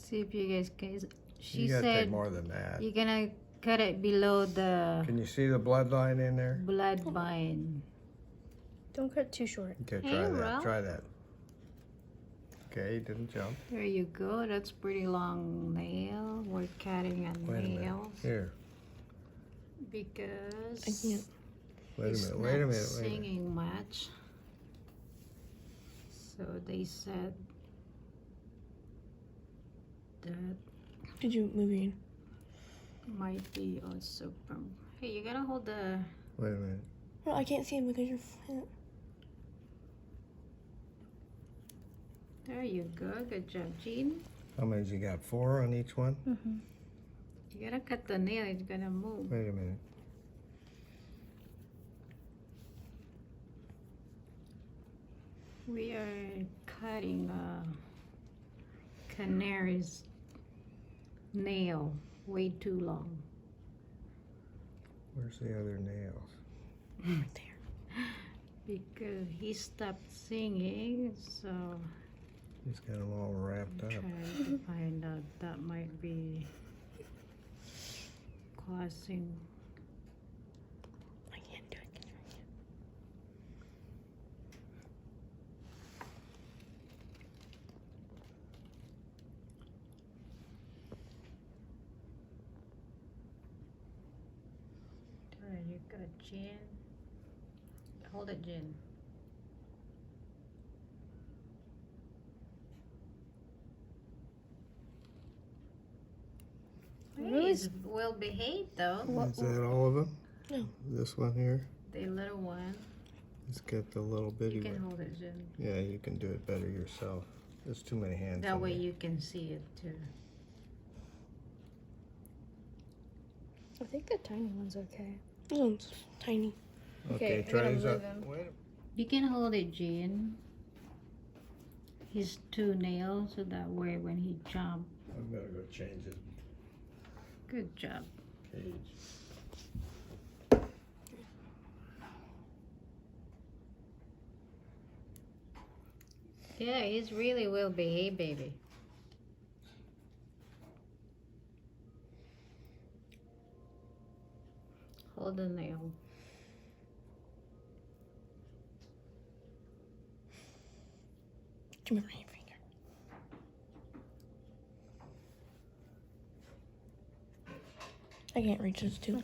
See if you guys can. She You gotta said take more than that. you're gonna cut it below the Can you see the bloodline in there? bloodline. Don't cut too short. Okay, Hey, try that. Ralph. Try that. Okay, didn't jump. There you go. That's pretty long nail. We're cutting a Wait a minute. nail Here. because I can't. Wait a it's minute. not Wait a minute. Wait a minute. singing much. So they said that Did you move your hand? might be also from. Hey, you gotta hold the. Wait a minute. No, I can't see him because you're. There you go. Good job, Jean. How many you got? 4 on each one? Mm-hmm. You gotta cut the nail. It's gonna move. Wait a minute. We are cutting a Canaries nail way too long. Where's the other nails? Right there. Because he stopped singing, so He's got them all wrapped I'm up. trying to find out. That might be causing. I can't do it. There you go, Jen. Hold it, Jen. Really? He's well behaved though. What- Is that all of them? No. This one here? The little one. Let's get the little bitty You can one. hold it, Jen. Yeah, you can do it better yourself. There's too many hands. That on way there. you can see it too. I think the tiny one's okay. This one's tiny. Okay, Okay, try I'm gonna these move up. him. Wait. You can hold it, Jean. His 2 nails, so that way when he jump. I'm gonna go change his Good job. cage. Yeah, he's really well behaved, baby. Hold the nail. Come here, my finger. I can't reach this too.